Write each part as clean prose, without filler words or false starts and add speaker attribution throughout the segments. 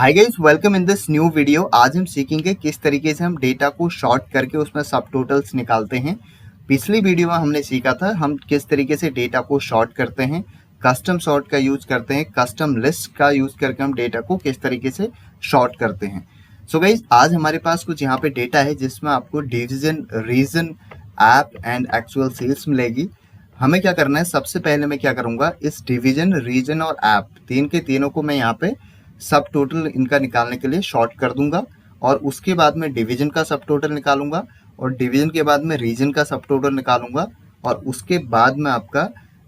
Speaker 1: Hi guys, welcome in this new video. आज हम सीखेंगे किस तरीके से हम डेटा को शॉर्ट करके उसमें सब टोटल्स निकालते हैं। पिछली वीडियो में हमने सीखा था हम किस तरीके से डेटा को शॉर्ट करते हैं, कस्टम सॉर्ट का यूज करते हैं, कस्टम लिस्ट का यूज करके हम डेटा को किस तरीके से शॉर्ट करते हैं। सो गाइस, आज हमारे पास कुछ यहाँ पे डेटा है जिसमें आपको division, region, app and actual sales मिलेगी। हमें क्या करना है, सबसे पहले मैं क्या करूंगा, इस डिवीजन, रीजन और ऐप तीन के तीनों को मैं यहाँ पे सब टोटल इनका निकालने के लिए शॉर्ट कर दूंगा और उसके बाद में डिवीजन का सब टोटल निकालूंगा और डिवीजन के बाद में रीजन का सब टोटल निकालूंगा और उसके बाद में आपका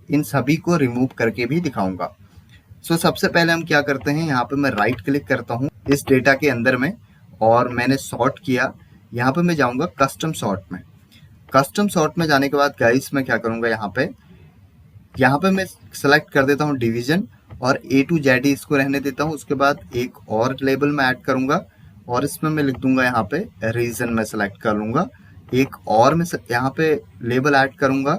Speaker 1: इन सभी को रिमूव करके भी दिखाऊंगा। सो सबसे पहले हम क्या करते हैं, यहाँ पे मैं राइट क्लिक करता हूँ इस डेटा के अंदर में और मैंने सॉर्ट किया। यहाँ पे मैं जाऊंगा कस्टम सॉर्ट में। कस्टम सॉर्ट में जाने के बाद गाइस मैं क्या करूंगा, यहाँ पे मैं सेलेक्ट कर देता हूँ डिवीजन और A to Z इसको रहने देता हूँ। उसके बाद एक और लेबल में ऐड करूंगा और इसमें मैं लिख दूंगा यहाँ पे रीजन में सेलेक्ट कर लूंगा। एक और मैं यहाँ पे लेबल ऐड करूंगा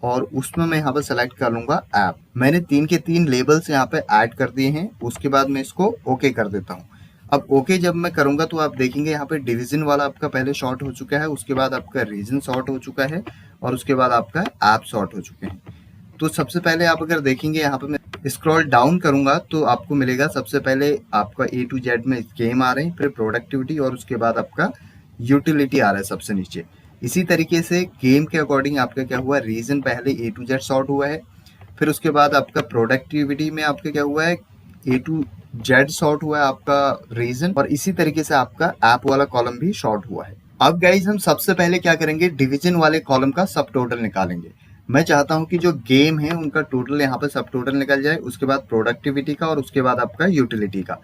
Speaker 1: और उसमें मैं यहाँ पे सेलेक्ट कर लूंगा ऐप। मैंने तीन के तीन लेबल्स यहाँ पे ऐड कर दिए हैं। उसके बाद मैं इसको ओके कर देता हूँ। अब ओके जब मैं करूंगा तो आप देखेंगे यहाँ पे डिवीजन वाला आपका पहले शॉर्ट हो चुका है, उसके बाद आपका रीजन शॉर्ट हो चुका है और उसके बाद आपका ऐप शॉर्ट हो चुके हैं। तो सबसे पहले आप अगर देखेंगे यहाँ पे मैं स्क्रॉल डाउन करूंगा तो आपको मिलेगा सबसे पहले आपका A to Z में गेम आ रहे हैं, फिर प्रोडक्टिविटी और उसके बाद आपका यूटिलिटी आ रहा है सबसे नीचे। इसी तरीके से गेम के अकॉर्डिंग आपका क्या हुआ, रीजन पहले A to Z शॉर्ट हुआ है, फिर उसके बाद आपका प्रोडक्टिविटी में आपका क्या हुआ है, A to Z शॉर्ट हुआ है आपका रीजन, और इसी तरीके से आपका ऐप वाला कॉलम भी शॉर्ट हुआ है। अब गाइज हम सबसे पहले क्या करेंगे, डिवीजन वाले कॉलम का सब टोटल निकालेंगे। मैं चाहता हूं कि जो गेम है उनका टोटल यहाँ पे सब टोटल निकल जाए, उसके बाद प्रोडक्टिविटी का और उसके बाद आपका यूटिलिटी का।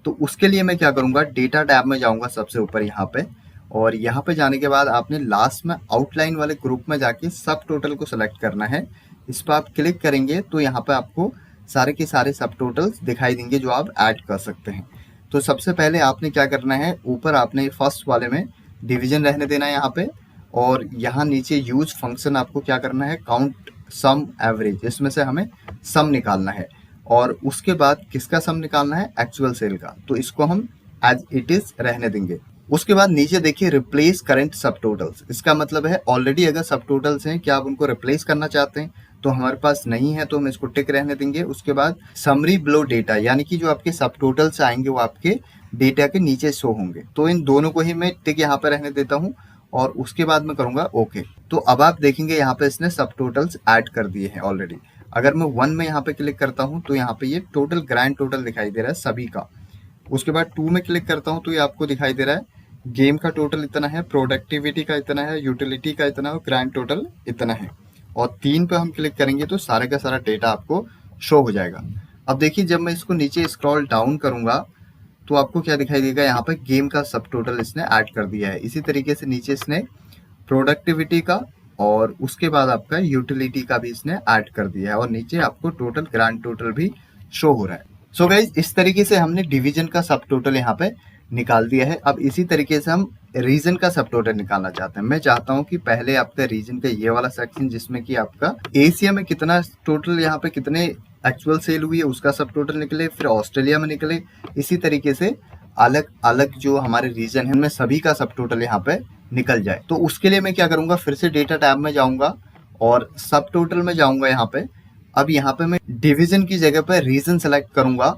Speaker 1: तो उसके लिए मैं क्या करूंगा, डेटा टैब में जाऊंगा सबसे ऊपर यहाँ पे, और यहाँ पे जाने के बाद आपने लास्ट में आउटलाइन वाले ग्रुप में जाके सब टोटल को सिलेक्ट करना है। इस पर आप क्लिक करेंगे तो यहाँ पे आपको सारे के सारे सब टोटल्स दिखाई देंगे जो आप ऐड कर सकते हैं। तो सबसे पहले आपने क्या करना है, ऊपर आपने फर्स्ट वाले में डिवीजन रहने देना है यहाँ पे, और यहाँ नीचे यूज फंक्शन आपको क्या करना है, काउंट सम एवरेज, इसमें से हमें सम निकालना है और उसके बाद किसका सम निकालना है, एक्चुअल सेल का। तो इसको हम एज इट इज रहने देंगे। उसके बाद नीचे देखिए रिप्लेस करंट सब टोटल्स, इसका मतलब है ऑलरेडी अगर सब टोटल्स हैं, क्या आप उनको रिप्लेस करना चाहते हैं, तो हमारे पास नहीं है तो हम इसको टिक रहने देंगे। उसके बाद समरी बिलो डेटा, यानी कि जो आपके सब टोटल्स आएंगे वो आपके डेटा के नीचे शो होंगे। तो इन दोनों को ही मैं टिक यहाँ पे रहने देता हूँ और उसके बाद मैं करूंगा ओके। तो अब आप देखेंगे यहाँ पे इसने सब टोटल्स ऐड कर दिए हैं ऑलरेडी। अगर मैं 1 में यहाँ पे क्लिक करता हूँ तो यहाँ पे ये टोटल ग्रैंड टोटल दिखाई दे रहा है सभी का। उसके बाद 2 में क्लिक करता हूँ तो ये आपको दिखाई दे रहा है गेम का टोटल इतना है, प्रोडक्टिविटी का इतना है, यूटिलिटी का इतना है, ग्रैंड टोटल इतना है। और 3 पे हम क्लिक करेंगे तो सारे का सारा डेटा आपको शो हो जाएगा। अब देखिए जब मैं इसको नीचे स्क्रॉल डाउन करूंगा तो आपको क्या दिखाई देगा, यहाँ पे गेम का सब टोटल इसने ऐड कर दिया है। इसी तरीके से नीचे इसने प्रोडक्टिविटी का और उसके बाद आपका यूटिलिटी का भी इसने ऐड कर दिया है और नीचे आपको टोटल ग्रैंड टोटल भी शो हो रहा है। सो गाइज, इस तरीके से हमने डिवीजन का सब टोटल यहाँ पे निकाल दिया है। अब इसी तरीके से हम रीजन का सब टोटल निकालना चाहते हैं। मैं चाहता हूँ कि पहले आपका रीजन का ये वाला सेक्शन जिसमें कि आपका एशिया में कितना टोटल, यहाँ पे कितने एक्चुअल सेल हुई है उसका सब टोटल निकले, फिर ऑस्ट्रेलिया में निकले। इसी तरीके से अलग अलग जो हमारे रीजन है उनमें सभी का सब टोटल यहाँ पे निकल जाए। तो उसके लिए मैं क्या करूंगा, फिर से डेटा टैब में जाऊंगा और सब टोटल में जाऊंगा यहाँ पे। अब यहाँ पे मैं डिवीजन की जगह पे रीजन सेलेक्ट करूंगा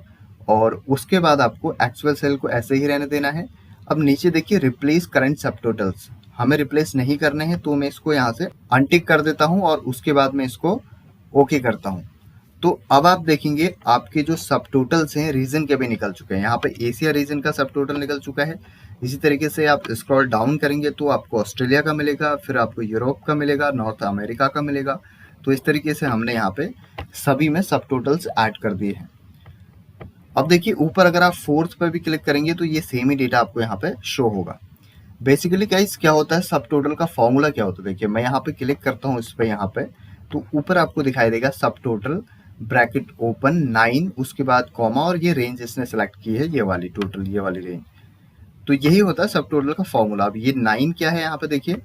Speaker 1: और उसके बाद आपको एक्चुअल सेल को ऐसे ही रहने देना है। अब नीचे देखिए रिप्लेस करंट सब टोटल्स, हमें रिप्लेस नहीं करने हैं तो मैं इसको यहाँ से अनटिक कर देता हूँ और उसके बाद मैं इसको ओके करता हूँ। तो अब आप देखेंगे आपके जो सब टोटल्स हैं रीजन के भी निकल चुके हैं। यहाँ पे एशिया रीजन का सब टोटल निकल चुका है। इसी तरीके से आप स्क्रॉल डाउन करेंगे तो आपको ऑस्ट्रेलिया का मिलेगा, फिर आपको यूरोप का मिलेगा, नॉर्थ अमेरिका का मिलेगा। तो इस तरीके से हमने यहाँ पे सभी में सब टोटल्स ऐड कर दिए हैं। अब देखिए ऊपर अगर आप फोर्थ पे भी क्लिक करेंगे तो ये सेम ही डेटा आपको यहाँ पे शो होगा। बेसिकली गाइस क्या होता है, सब टोटल का फॉर्मूला क्या होता है, देखिए मैं यहाँ पे क्लिक करता हूँ इस पे, यहाँ पे तो ऊपर आपको दिखाई देगा सब टोटल ब्रैकेट ओपन 9, उसके बाद कॉमा और ये रेंज इसने सेलेक्ट की है, ये वाली टोटल, ये वाली रेंज। तो यही होता है सब टोटल का फॉर्मूला। अब ये 9 क्या है, यहाँ पे देखिए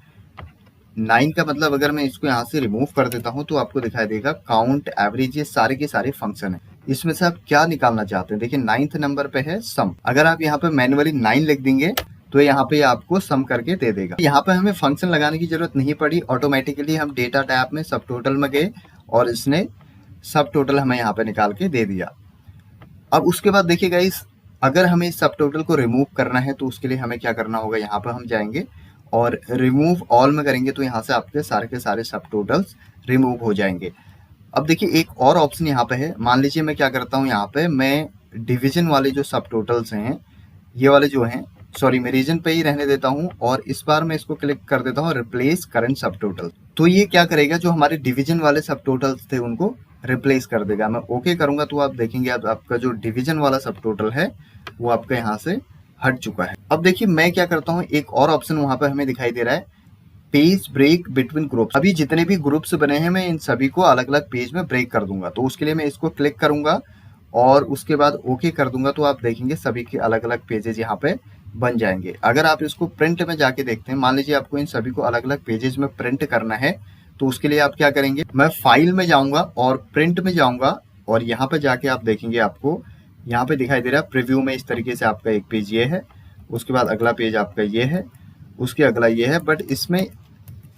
Speaker 1: 9 का मतलब अगर मैं इसको यहाँ से रिमूव कर देता हूँ तो आपको दिखाई देगा काउंट, एवरेज, ये सारे के सारे फंक्शन है। इसमें से आप क्या निकालना चाहते हैं। देखिए 9th नंबर पे है सम। अगर आप यहाँ पे मैन्युअली 9 लिख देंगे तो यहाँ पे आपको सम करके दे देगा। यहाँ पे हमें फंक्शन लगाने की जरूरत नहीं पड़ी, ऑटोमेटिकली हम डेटा टैब में सब टोटल में गए और इसने सब टोटल हमें यहाँ पे निकाल के दे दिया। अब उसके बाद देखिए गाइस, अगर हमें इस सब टोटल को रिमूव करना है तो उसके लिए हमें क्या करना होगा, यहाँ पर हम जाएंगे और रिमूव ऑल में करेंगे तो यहाँ से आपके सारे के सारे सब टोटल्स रिमूव हो जाएंगे। अब देखिए एक और ऑप्शन यहाँ पे है। मान लीजिए मैं क्या करता हूँ, यहाँ पे मैं डिवीजन वाले जो सब टोटल्स हैं, ये वाले जो हैं, सॉरी मैं रीजन पे ही रहने देता हूँ और इस बार मैं इसको क्लिक कर देता हूँ रिप्लेस करंट सब टोटल। तो ये क्या करेगा, जो हमारे डिवीजन वाले सब टोटल्स थे उनको रिप्लेस कर देगा। मैं ओके करूंगा तो आप देखेंगे अब आपका जो डिवीजन वाला सब टोटल है वो आपका यहाँ से हट चुका है। अब देखिए मैं क्या करता हूँ, एक और ऑप्शन वहां पर हमें दिखाई दे रहा है, पेज ब्रेक बिटवीन ग्रुप्स। अभी जितने भी ग्रुप्स बने हैं मैं इन सभी को अलग अलग पेज में ब्रेक कर दूंगा। तो उसके लिए मैं इसको क्लिक करूंगा और उसके बाद ओके कर दूंगा तो आप देखेंगे सभी के अलग अलग पेजेस यहाँ पे बन जाएंगे। अगर आप इसको प्रिंट में जाके देखते हैं, मान लीजिए आपको इन सभी को अलग अलग पेजेस में प्रिंट करना है तो उसके लिए आप क्या करेंगे, मैं फाइल में जाऊंगा और प्रिंट में जाऊंगा और यहाँ पे जाके आप देखेंगे आपको यहाँ पे दिखाई दे रहा है प्रीव्यू में इस तरीके से आपका एक पेज ये है, उसके बाद अगला पेज आपका ये है, उसके अगला ये है, बट इसमें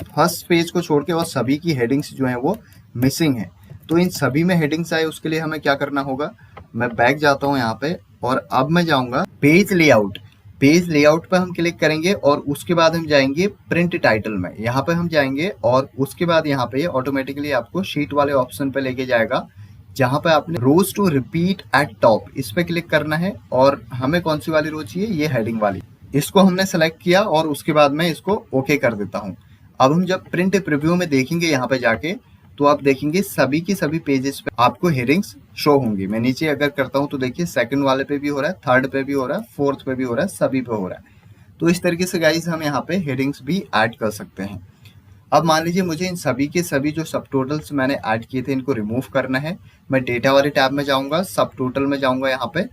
Speaker 1: फर्स्ट पेज को छोड़ के और सभी की हेडिंग्स जो है वो मिसिंग है। तो इन सभी में हेडिंग्स आए उसके लिए हमें क्या करना होगा, मैं बैक जाता हूँ यहाँ पे और अब मैं जाऊंगा पेज लेआउट। पेज लेआउट पर हम क्लिक करेंगे और उसके बाद हम जाएंगे प्रिंट टाइटल में, यहाँ पे हम जाएंगे और उसके बाद यहाँ पे ऑटोमेटिकली आपको शीट वाले ऑप्शन पे लेके जाएगा जहाँ पे आपने रोज टू रिपीट एट टॉप इस पे क्लिक करना है और हमें कौन सी वाली रो चाहिए, ये हेडिंग वाली। इसको हमने सेलेक्ट किया और उसके बाद मैं इसको ओके कर देता हूँ। अब हम जब प्रिंट प्रीव्यू में देखेंगे यहाँ पे जाके तो आप देखेंगे सभी की सभी पेजेस पे आपको हेडिंग्स शो होंगी। मैं नीचे अगर करता हूँ तो देखिए सेकंड वाले पे भी हो रहा है, थर्ड पे भी हो रहा है, फोर्थ पे भी हो रहा है, सभी पे हो रहा है। तो इस तरीके से गाइज हम यहाँ पे हेडिंग्स भी ऐड कर सकते हैं। अब मान लीजिए मुझे इन सभी के सभी जो सब टोटल्स मैंने ऐड किए थे इनको रिमूव करना है। मैं डेटा वाले टैब में जाऊंगा, सब टोटल में जाऊंगा यहाँ पे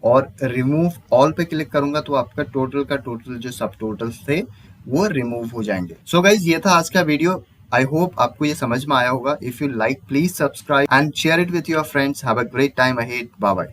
Speaker 1: और रिमूव ऑल पे क्लिक करूंगा तो आपका टोटल का टोटल जो सब टोटल्स थे वो रिमूव हो जाएंगे। सो गाइज ये था आज का वीडियो। आई होप आपको ये समझ में आया होगा। If you like please subscribe and share it with your friends. Have a great time ahead. Bye bye.